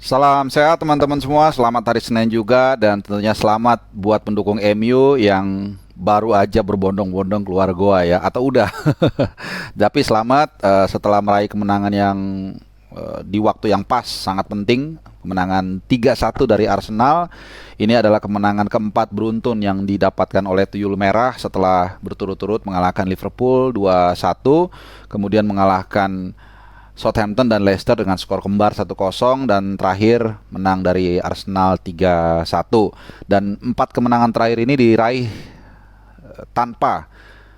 Salam sehat teman-teman semua, selamat hari Senin juga dan tentunya selamat buat pendukung MU yang baru aja berbondong-bondong keluar goa ya, atau udah. Tapi selamat setelah meraih kemenangan yang di waktu yang pas, sangat penting. Kemenangan 3-1 dari Arsenal. Ini adalah kemenangan keempat beruntun yang didapatkan oleh Tuyul Merah setelah berturut-turut mengalahkan Liverpool 2-1, kemudian mengalahkan Southampton dan Leicester dengan skor kembar 1-0, dan terakhir menang dari Arsenal 3-1. Dan empat kemenangan terakhir ini diraih tanpa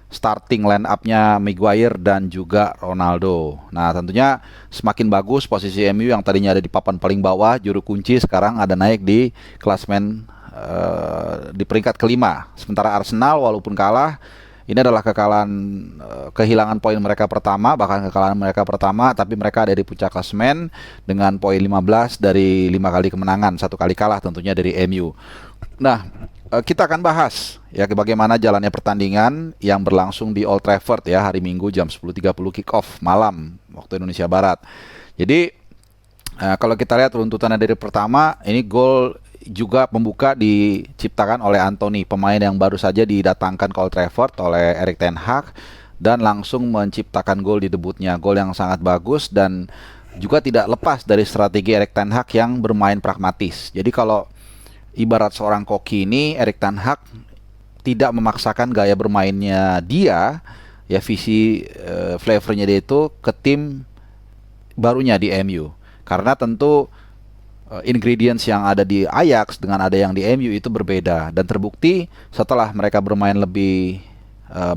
starting line up-nya Maguire dan juga Ronaldo. Nah, tentunya semakin bagus posisi MU yang tadinya ada di papan paling bawah, juru kunci, sekarang ada naik di klasemen di peringkat kelima. Sementara Arsenal walaupun kalah, ini adalah kekalahan, kehilangan poin mereka pertama, bahkan kekalahan mereka pertama, tapi mereka ada di puncak klasemen dengan poin 15 dari 5 kali kemenangan, satu kali kalah tentunya dari MU. Nah, kita akan bahas ya bagaimana jalannya pertandingan yang berlangsung di Old Trafford ya, hari Minggu jam 10.30 kick off malam waktu Indonesia Barat. Jadi kalau kita lihat runtutannya dari pertama, ini gol juga pembuka diciptakan oleh Anthony, pemain yang baru saja didatangkan ke Old Trafford oleh Erik ten Hag, dan langsung menciptakan gol di debutnya. Gol yang sangat bagus dan juga tidak lepas dari strategi Erik ten Hag yang bermain pragmatis. Jadi kalau ibarat seorang koki ini, Erik ten Hag tidak memaksakan gaya bermainnya dia, ya visi flavornya dia itu ke tim barunya di MU. Karena tentu ingredients yang ada di Ajax dengan ada yang di MU itu berbeda, dan terbukti setelah mereka bermain lebih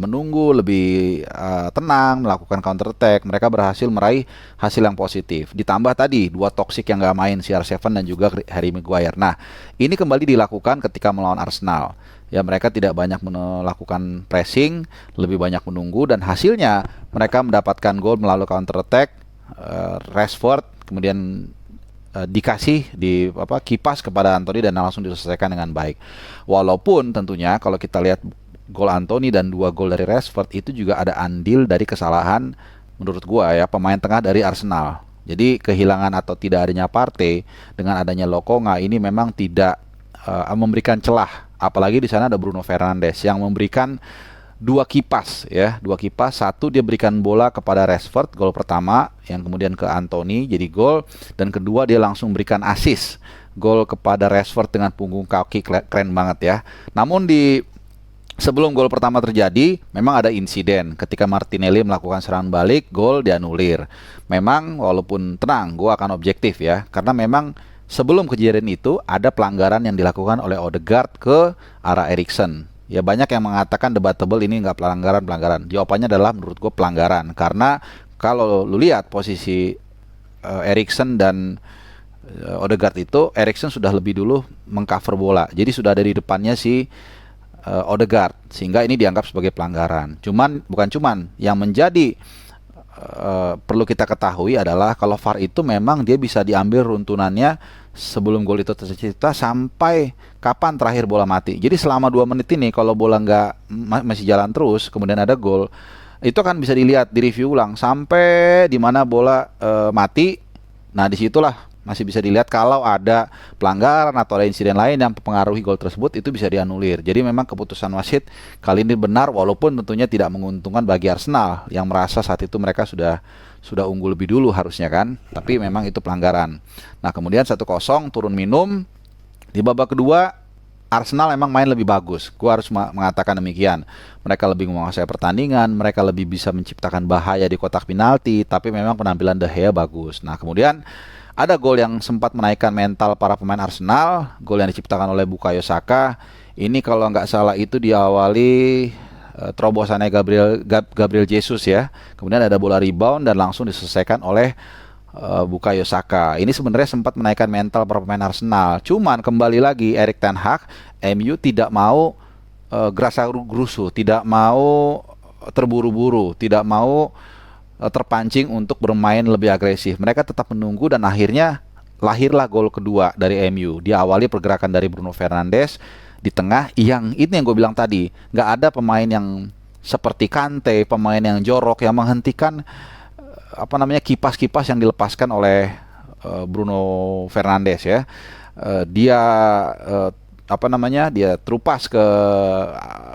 menunggu, lebih tenang, melakukan counter attack, mereka berhasil meraih hasil yang positif. Ditambah tadi dua toksik yang gak main, CR7 dan juga Harry Maguire. Nah, ini kembali dilakukan ketika melawan Arsenal. Ya, mereka tidak banyak melakukan pressing, lebih banyak menunggu, dan hasilnya mereka mendapatkan gol melalui counter attack. Rashford kemudian dikasih di kipas kepada Anthony dan langsung diselesaikan dengan baik. Walaupun tentunya kalau kita lihat gol Anthony dan dua gol dari Rashford itu juga ada andil dari kesalahan menurut gua ya pemain tengah dari Arsenal. Jadi kehilangan atau tidak adanya Partey dengan adanya Lokonga ini memang tidak memberikan celah, apalagi di sana ada Bruno Fernandes yang memberikan dua kipas ya, satu dia berikan bola kepada Rashford, gol pertama, yang kemudian ke Anthony jadi gol, dan kedua dia langsung berikan assist gol kepada Rashford dengan punggung kaki, keren banget ya. Namun di sebelum gol pertama terjadi, memang ada insiden ketika Martinelli melakukan serangan balik, gol dianulir. Memang walaupun tenang, gue akan objektif ya, karena memang sebelum kejadian itu ada pelanggaran yang dilakukan oleh Odegaard ke arah Eriksen. Ya, banyak yang mengatakan debatable ini nggak pelanggaran. Jawabannya adalah menurut gue pelanggaran. Karena kalau lu lihat posisi Eriksen dan Odegaard itu, Eriksen sudah lebih dulu mengcover bola. Jadi sudah ada di depannya si Odegaard. Sehingga ini dianggap sebagai pelanggaran. Bukan cuman, yang menjadi perlu kita ketahui adalah kalau VAR itu memang dia bisa diambil runtunannya sebelum gol itu tercipta sampai kapan terakhir bola mati. Jadi selama 2 menit ini kalau bola masih jalan terus, kemudian ada gol, itu kan bisa dilihat di review ulang sampai di mana bola mati. Nah, disitulah masih bisa dilihat kalau ada pelanggaran atau ada insiden lain yang mempengaruhi gol tersebut, itu bisa dianulir. Jadi memang keputusan wasit kali ini benar, walaupun tentunya tidak menguntungkan bagi Arsenal yang merasa saat itu mereka sudah unggul lebih dulu harusnya kan, tapi memang itu pelanggaran. Nah, kemudian 1-0 turun minum. Di babak kedua Arsenal memang main lebih bagus. Gua harus mengatakan demikian. Mereka lebih menguasai pertandingan, mereka lebih bisa menciptakan bahaya di kotak penalti, tapi memang penampilan De Gea bagus. Nah, kemudian ada gol yang sempat menaikkan mental para pemain Arsenal, gol yang diciptakan oleh Bukayo Saka. Ini kalau nggak salah itu diawali terobosannya Gabriel Jesus ya. Kemudian ada bola rebound dan langsung diselesaikan oleh Bukayo Saka. Ini sebenarnya sempat menaikkan mental para pemain Arsenal. Cuman kembali lagi Erik ten Hag, MU tidak mau gerasa-gerusu, tidak mau terburu-buru, tidak mau terpancing untuk bermain lebih agresif. Mereka tetap menunggu dan akhirnya lahirlah gol kedua dari MU. Diawali pergerakan dari Bruno Fernandes di tengah, yang itu yang gue bilang tadi, nggak ada pemain yang seperti Kante, pemain yang jorok yang menghentikan kipas-kipas yang dilepaskan oleh Bruno Fernandes ya. Dia dia terupas ke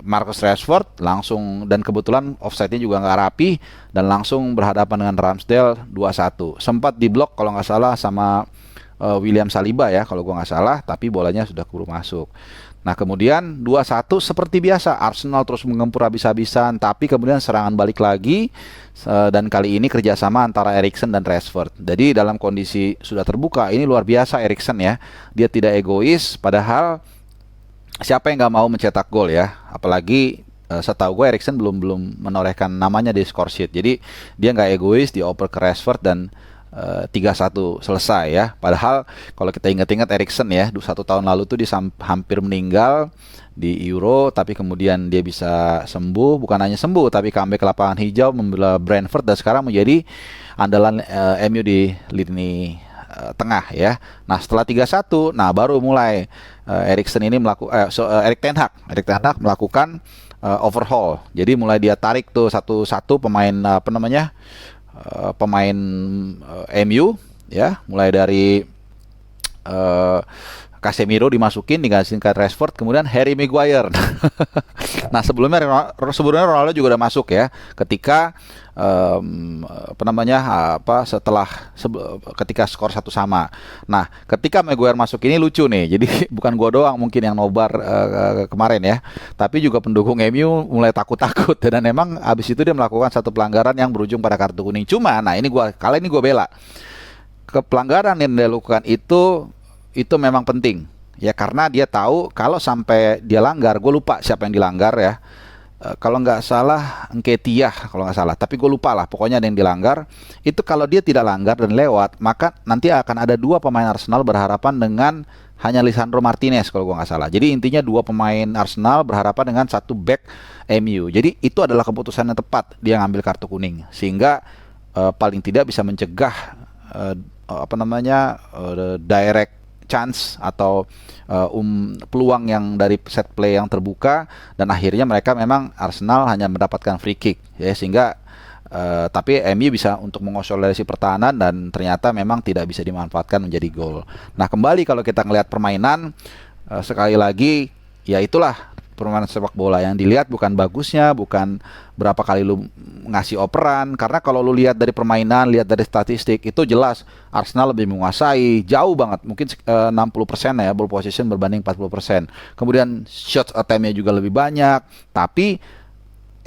Marcus Rashford langsung, dan kebetulan offside-nya juga nggak rapi dan langsung berhadapan dengan Ramsdale 2-1. Sempat diblok kalau nggak salah sama William Saliba ya kalau gua nggak salah, tapi bolanya sudah keburu masuk. Nah kemudian 2-1 seperti biasa Arsenal terus mengempur habis-habisan, tapi kemudian serangan balik lagi, dan kali ini kerjasama antara Eriksen dan Rashford. Jadi dalam kondisi sudah terbuka ini luar biasa Eriksen ya, dia tidak egois, padahal siapa yang nggak mau mencetak gol ya, apalagi setahu gue Eriksen belum menorehkan namanya di score sheet, jadi dia nggak egois, dia oper ke Rashford dan 3-1 selesai ya. Padahal kalau kita ingat-ingat Eriksen ya, 1 tahun lalu tuh dia hampir meninggal di Euro, tapi kemudian dia bisa sembuh, bukan hanya sembuh tapi comeback ke lapangan hijau membela Brentford dan sekarang menjadi andalan MU di lini tengah ya. Nah setelah 3-1, nah baru mulai Eriksen ini Erik ten Hag melakukan overhaul. Jadi mulai dia tarik tuh satu-satu pemain pemain MU ya, mulai dari Casemiro digantiin ke Rashford, kemudian Harry Maguire. Nah sebelumnya Ronaldo juga udah masuk ya ketika ketika skor 1-1. Nah ketika Maguire masuk ini lucu nih, jadi bukan gua doang mungkin yang nobar kemarin ya, tapi juga pendukung MU mulai takut-takut, dan memang abis itu dia melakukan satu pelanggaran yang berujung pada kartu kuning. Cuma nah kali ini gua bela pelanggaran yang dia lakukan itu memang penting ya, karena dia tahu kalau sampai dia langgar, gue lupa siapa yang dilanggar ya, kalau nggak salah Nketiah kalau nggak salah, tapi gue lupa lah, pokoknya ada yang dilanggar. Itu kalau dia tidak langgar dan lewat, maka nanti akan ada 2 pemain Arsenal berhadapan dengan hanya Lisandro Martinez kalau gue nggak salah. Jadi intinya 2 pemain Arsenal berhadapan dengan 1 back MU. Jadi itu adalah keputusan yang tepat dia ngambil kartu kuning, sehingga paling tidak bisa mencegah direct chance atau peluang yang dari set play yang terbuka, dan akhirnya mereka memang Arsenal hanya mendapatkan free kick ya, sehingga tapi MU bisa untuk mengonsolidasi pertahanan dan ternyata memang tidak bisa dimanfaatkan menjadi gol. Nah kembali kalau kita ngelihat permainan, sekali lagi ya itulah permainan sepak bola, yang dilihat bukan bagusnya, bukan berapa kali lu ngasih operan, karena kalau lu lihat dari permainan, lihat dari statistik, itu jelas Arsenal lebih menguasai jauh banget, mungkin 60% ya ball possession berbanding 40%. Kemudian shots attempt-nya juga lebih banyak, tapi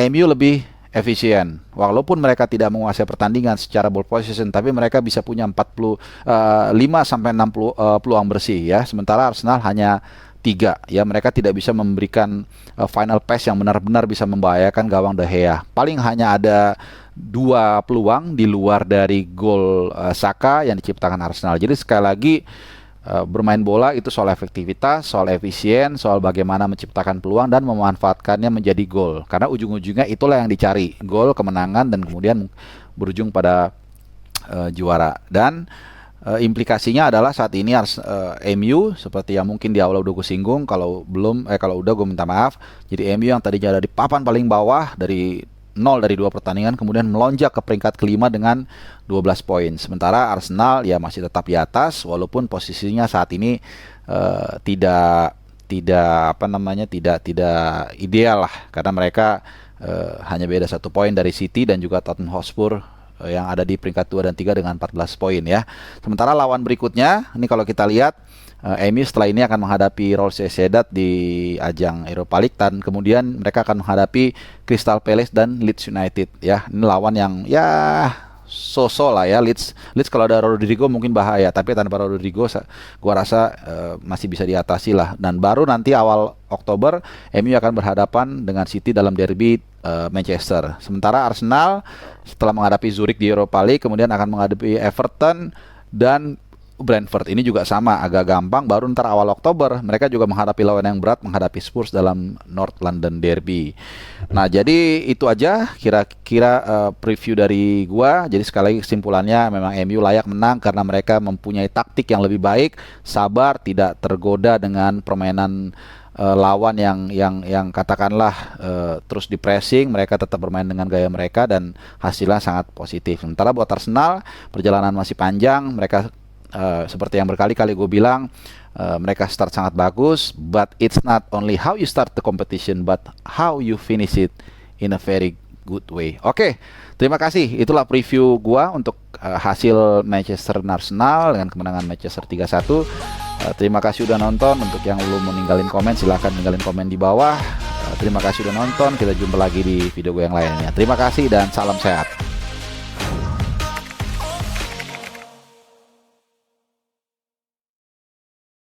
MU lebih efisien. Walaupun mereka tidak menguasai pertandingan secara ball possession, tapi mereka bisa punya 45 sampai 60 peluang bersih ya. Sementara Arsenal hanya 3 ya, mereka tidak bisa memberikan final pass yang benar-benar bisa membahayakan gawang De Gea. Paling hanya ada 2 peluang di luar dari gol Saka yang diciptakan Arsenal. Jadi sekali lagi bermain bola itu soal efektivitas, soal efisien, soal bagaimana menciptakan peluang dan memanfaatkannya menjadi gol. Karena ujung-ujungnya itulah yang dicari, gol, kemenangan, dan kemudian berujung pada juara. Dan implikasinya adalah saat ini MU seperti yang mungkin di awal udah gue singgung, kalau udah gue minta maaf. Jadi MU yang tadinya ada di papan paling bawah dari 0 dari 2 pertandingan kemudian melonjak ke peringkat kelima dengan 12 poin. Sementara Arsenal ya masih tetap di atas walaupun posisinya saat ini tidak ideal lah, karena mereka hanya beda 1 poin dari City dan juga Tottenham Hotspur yang ada di peringkat 2 dan 3 dengan 14 poin ya. Sementara lawan berikutnya, ini kalau kita lihat MU setelah ini akan menghadapi Real Sociedad di ajang Europa League, dan kemudian mereka akan menghadapi Crystal Palace dan Leeds United ya. Ini lawan yang ya so-so lah ya. Leeds kalau ada Rodrigo mungkin bahaya, tapi tanpa Rodrigo gua rasa masih bisa diatasi lah. Dan baru nanti awal Oktober MU akan berhadapan dengan City dalam derby Manchester. Sementara Arsenal setelah menghadapi Zurich di Europa League kemudian akan menghadapi Everton dan Brentford. Ini juga sama, agak gampang. Baru ntar awal Oktober mereka juga menghadapi lawan yang berat, menghadapi Spurs dalam North London Derby. Nah jadi itu aja kira-kira preview dari gua. Jadi sekali lagi kesimpulannya memang MU layak menang karena mereka mempunyai taktik yang lebih baik, sabar, tidak tergoda dengan permainan lawan yang katakanlah terus di pressing. Mereka tetap bermain dengan gaya mereka dan hasilnya sangat positif. Sementara buat Arsenal perjalanan masih panjang, mereka Seperti yang berkali-kali gue bilang, mereka start sangat bagus, but it's not only how you start the competition, but how you finish it in a very good way. Oke, terima kasih. Itulah preview gua untuk hasil Manchester Arsenal dengan kemenangan Manchester 3-1. Terima kasih udah nonton. Untuk yang belum mau ninggalin komen, silahkan ninggalin komen di bawah. Terima kasih udah nonton. Kita jumpa lagi di video gue yang lainnya. Terima kasih dan salam sehat.